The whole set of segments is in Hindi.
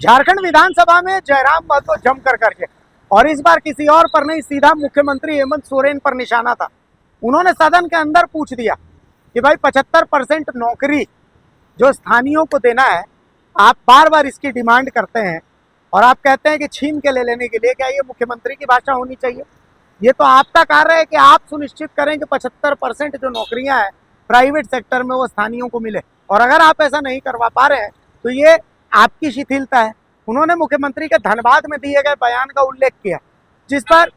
झारखंड विधानसभा में जयराम महतो जम कर करके और इस बार किसी और पर नहीं, सीधा मुख्यमंत्री हेमंत सोरेन पर निशाना था। उन्होंने सदन के अंदर पूछ दिया कि भाई 75% नौकरी जो स्थानीयों को देना है, आप बार बार इसकी डिमांड करते हैं और आप कहते हैं कि छीन के ले लेने के लिए, क्या ये मुख्यमंत्री की भाषा होनी चाहिए? ये तो आपका कार्य है कि आप सुनिश्चित करें कि 75% जो नौकरियां हैं प्राइवेट सेक्टर में वो स्थानीयों को मिले, और अगर आप ऐसा नहीं करवा पा रहे हैं तो ये आपकी शिथिलता है। उन्होंने मुख्यमंत्री के धनबाद में दिए गए बयान का उल्लेख किया, जिस पर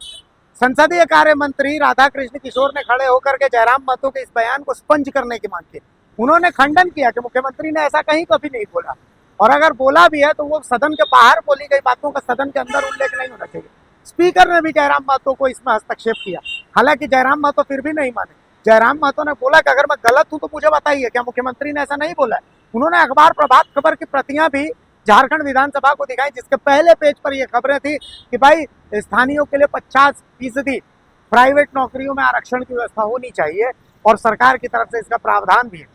संसदीय कार्य मंत्री राधाकृष्ण किशोर ने खड़े होकर के जयराम महतो के इस बयान को स्पंज करने की मांग की। उन्होंने खंडन किया कि मुख्यमंत्री ने ऐसा कहीं कभी नहीं बोला, और अगर बोला भी है तो वो सदन के बाहर बोली गई बातों का सदन के अंदर उल्लेख नहीं होना चाहिए। स्पीकर ने भी जयराम महतो को इसमें हस्तक्षेप किया, हालांकि जयराम महतो फिर भी नहीं माने। जयराम महतो ने बोला कि अगर मैं गलत हूं तो मुझे बताइए, क्या मुख्यमंत्री ने ऐसा नहीं बोला है? उन्होंने अखबार प्रभात खबर की प्रतियां भी झारखंड विधानसभा को दिखाई, जिसके पहले पेज पर यह खबरें थी कि भाई स्थानीयों के लिए 50% प्राइवेट नौकरियों में आरक्षण की व्यवस्था होनी चाहिए और सरकार की तरफ से इसका प्रावधान भी है।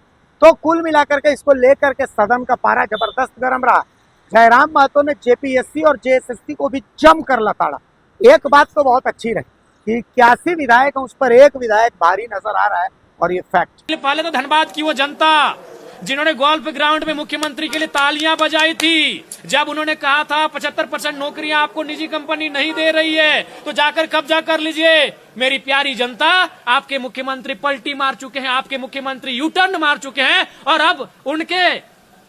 तो कुल मिलाकर के इसको लेकर के सदन का पारा जबरदस्त गर्म रहा। जयराम महतो ने जेपीएससी और जेएसएससी को भी जमकर लताड़ा। एक बात तो बहुत अच्छी रही कि 81 विधायक, उस पर एक विधायक भारी नजर आ रहा है, और ये फैक्ट। पहले तो धनबाद की वो जनता जिन्होंने गोल्फ ग्राउंड में मुख्यमंत्री के लिए तालियां बजाई थी, जब उन्होंने कहा था 75% नौकरियां आपको निजी कंपनी नहीं दे रही है तो जाकर कब्जा कर लीजिए। मेरी प्यारी जनता, आपके मुख्यमंत्री पलटी मार चुके हैं, आपके मुख्यमंत्री यू टर्न मार चुके हैं, और अब उनके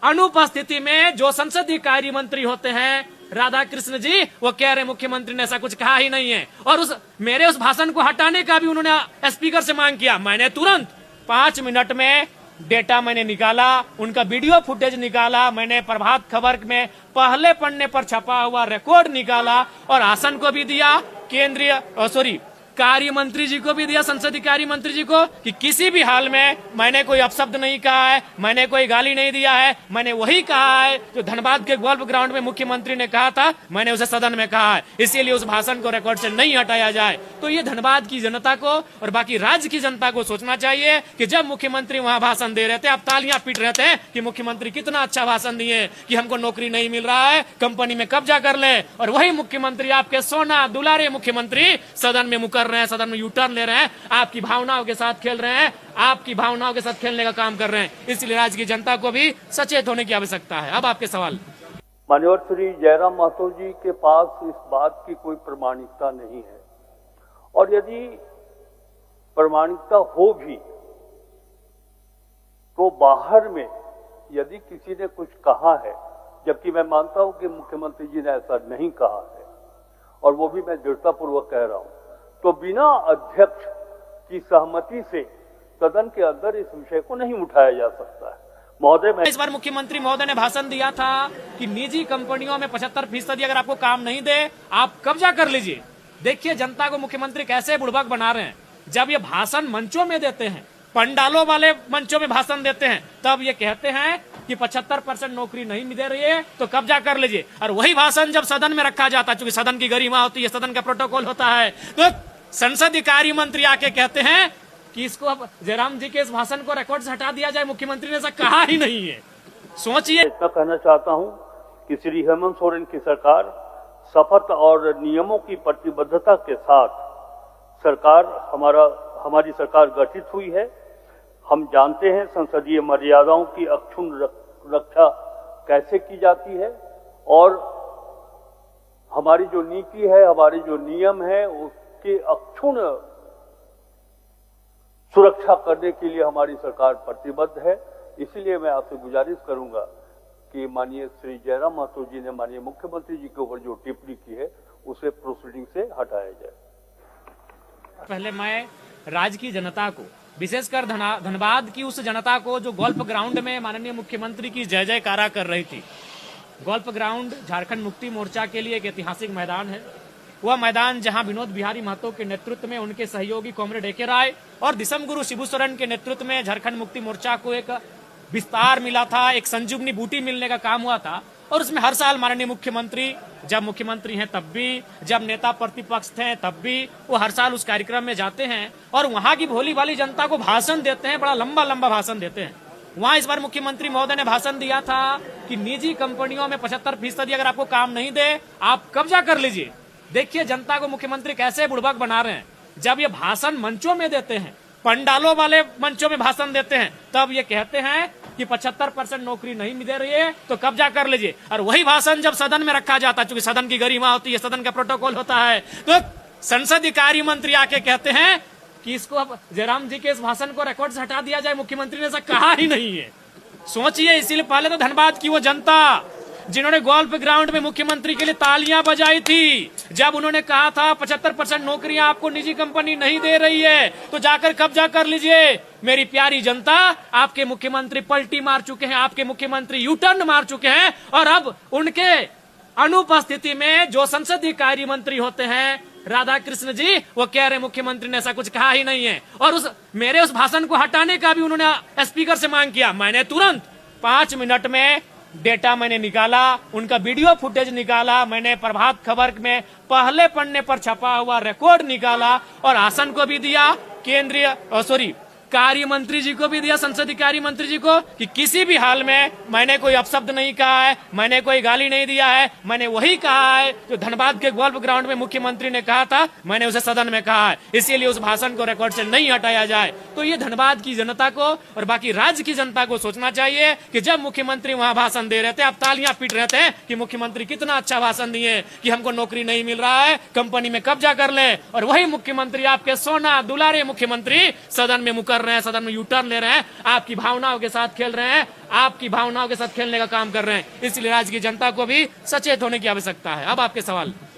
अनुपस्थिति में जो संसदीय कार्य मंत्री होते हैं राधाकृष्ण जी, वो कह रहे मुख्यमंत्री ने ऐसा कुछ कहा ही नहीं है। और मेरे उस भाषण को हटाने का भी उन्होंने स्पीकर से मांग किया। मैंने तुरंत 5 मिनट में डेटा मैंने निकाला, उनका वीडियो फुटेज निकाला, मैंने प्रभात खबर में पहले पन्ने पर छपा हुआ रिकॉर्ड निकाला और आसन को भी दिया, कार्य मंत्री जी को भी दिया, संसदीय कार्य मंत्री जी को, कि किसी भी हाल में मैंने कोई अपशब्द नहीं कहा है, मैंने कोई गाली नहीं दिया है, मैंने वही कहा है जो धनबाद के गोल्फ ग्राउंड में मुख्यमंत्री ने कहा था, मैंने उसे सदन में कहा है। इसीलिए उस भाषण को रिकॉर्ड से नहीं हटाया जाए। तो ये धनबाद की जनता को और बाकी राज्य की जनता को सोचना चाहिए कि जब मुख्यमंत्री वहां भाषण दे रहे थे, आप तालियां पीट रहे थे कि मुख्यमंत्री कितना अच्छा भाषण दिए कि हमको नौकरी नहीं मिल रहा है, कंपनी में कब्जा कर ले, और वही मुख्यमंत्री, आपके सोना दुलारे मुख्यमंत्री, सदन में मुकर रहे हैं, सदन में यू टर्न ले रहे हैं, आपकी भावनाओं के साथ खेल रहे हैं, आपकी भावनाओं के साथ खेलने का काम कर रहे हैं। इसलिए राज्य की जनता को भी सचेत होने की आवश्यकता है। अब आपके सवाल। माननीय श्री जयराम महतो जी के पास इस बात की कोई प्रमाणिकता नहीं है, और यदि प्रमाणिकता हो भी तो बाहर में यदि किसी ने कुछ कहा है, जबकि मैं मानता हूं कि मुख्यमंत्री जी ने ऐसा नहीं कहा है, और वो भी मैं दृढ़तापूर्वक कह रहा हूं, तो बिना अध्यक्ष की सहमति से सदन के अंदर इस विषय को नहीं उठाया जा सकता है। महोदय, मैं इस बार मुख्यमंत्री महोदय ने भाषण दिया था कि निजी कंपनियों में 75% अगर आपको काम नहीं दे, आप कब्जा कर लीजिए। देखिए जनता को मुख्यमंत्री कैसे बुड़बक बना रहे हैं। जब ये भाषण मंचों में देते हैं, पंडालों वाले मंचों में भाषण देते हैं, तब ये कहते हैं कि 75% नौकरी नहीं दे रही है तो कब्जा कर लीजिए, और वही भाषण जब सदन में रखा जाता है, चूंकि सदन की गरिमा होती है, सदन का प्रोटोकॉल होता है, तो संसदीय कार्य मंत्री आके कहते हैं कि इसको अब जयराम जी के इस भाषण को रिकॉर्ड से हटा दिया जाए। मुख्यमंत्री ने ऐसा कहा ही नहीं है। सोचिए। इतना कहना चाहता हूं कि श्री हेमंत सोरेन की सरकार शपथ और नियमों की प्रतिबद्धता के साथ हमारी सरकार गठित हुई है। हम जानते हैं संसदीय मर्यादाओं की अक्षुण्ण रक्षा कैसे की जाती है, और हमारी जो नीति है, हमारे जो नियम है, उसके अक्षुण्ण सुरक्षा करने के लिए हमारी सरकार प्रतिबद्ध है। इसलिए मैं आपसे गुजारिश करूंगा कि माननीय श्री जयराम महतो जी ने माननीय मुख्यमंत्री जी के ऊपर जो टिप्पणी की है उसे प्रोसीडिंग से हटाया जाए। पहले मैं राज्य की जनता को, विशेषकर धनबाद की उस जनता को जो गोल्फ ग्राउंड में माननीय मुख्यमंत्री की जय जयकारा कर रही थी। गोल्फ ग्राउंड झारखंड मुक्ति मोर्चा के लिए एक ऐतिहासिक मैदान है। वह मैदान जहां विनोद बिहारी महतो के नेतृत्व में उनके सहयोगी कॉमरेड ए.के. राय और दिसम गुरु शिबू सोरेन के नेतृत्व में झारखंड मुक्ति मोर्चा को एक विस्तार मिला था, एक संजीवनी बूटी मिलने का काम हुआ था। और उसमें हर साल माननीय मुख्यमंत्री, जब मुख्यमंत्री हैं तब भी, जब नेता प्रतिपक्ष थे तब भी, वो हर साल उस कार्यक्रम में जाते हैं और वहां की भोली भाली जनता को भाषण देते हैं। बड़ा लंबा लंबा भाषण देते हैं। वहां इस बार मुख्यमंत्री महोदय ने भाषण दिया था कि निजी कंपनियों में 75% अगर आपको काम नहीं दे आप कब्जा कर लीजिए। देखिए जनता को मुख्यमंत्री कैसे बुड़बक बना रहे हैं। जब ये भाषण मंचों में देते हैं, पंडालों वाले मंचों में भाषण देते हैं, तब ये कहते हैं कि 75% नौकरी नहीं दे रही है तो कब्जा कर लीजिए। और वही भाषण जब सदन में रखा जाता है, चूंकि सदन की गरिमा होती है, सदन का प्रोटोकॉल होता है, तो संसदीय कार्य मंत्री आके कहते हैं कि इसको अब जयराम जी के इस भाषण को रिकॉर्ड से हटा दिया जाए। मुख्यमंत्री ने ऐसा कहा ही नहीं है। सोचिए, इसीलिए पहले तो धनबाद की वो जनता जिन्होंने गोल्फ ग्राउंड में मुख्यमंत्री के लिए तालियां बजाई थी, जब उन्होंने कहा था 75% नौकरियां आपको निजी कंपनी नहीं दे रही है तो जाकर कब्जा कर लीजिए। मेरी प्यारी जनता, आपके मुख्यमंत्री पलटी मार चुके हैं, आपके मुख्यमंत्री यू टर्न मार चुके हैं, और अब उनके अनुपस्थिति में जो संसदीय कार्य मंत्री होते हैं राधा कृष्ण जी, वो कह रहे मुख्यमंत्री ने ऐसा कुछ कहा ही नहीं है। और मेरे उस भाषण को हटाने का भी उन्होंने स्पीकर से मांग किया। मैंने तुरंत 5 मिनट में डेटा मैंने निकाला, उनका वीडियो फुटेज निकाला, मैंने प्रभात खबर में पहले पन्ने पर छपा हुआ रिकॉर्ड निकाला और हासन को भी दिया, कार्य मंत्री जी को भी दिया, संसदीय कार्य मंत्री जी को, कि किसी भी हाल में मैंने कोई अपशब्द नहीं कहा है, मैंने कोई गाली नहीं दिया है, मैंने वही कहा है जो धनबाद के गोल्फ ग्राउंड में मुख्यमंत्री ने कहा था, मैंने उसे सदन में कहा है। इसीलिए उस भाषण को रिकॉर्ड से नहीं हटाया जाए। तो ये धनबाद की जनता को और बाकी राज्य की जनता को सोचना चाहिए कि जब मुख्यमंत्री वहां भाषण दे रहे थे, आप तालियां पीट रहे थे कि मुख्यमंत्री कितना अच्छा भाषण दिए कि हमको नौकरी नहीं मिल रहा है, कंपनी में कब्जा कर ले, और वही मुख्यमंत्री, आपके सोना दुलारे मुख्यमंत्री, सदन में मुकर रहे हैं, सदन में यू टर्न ले रहे हैं, आपकी भावनाओं के साथ खेल रहे हैं, आपकी भावनाओं के साथ खेलने का काम कर रहे हैं। इसलिए राज्य की जनता को भी सचेत होने की आवश्यकता है। अब आपके सवाल।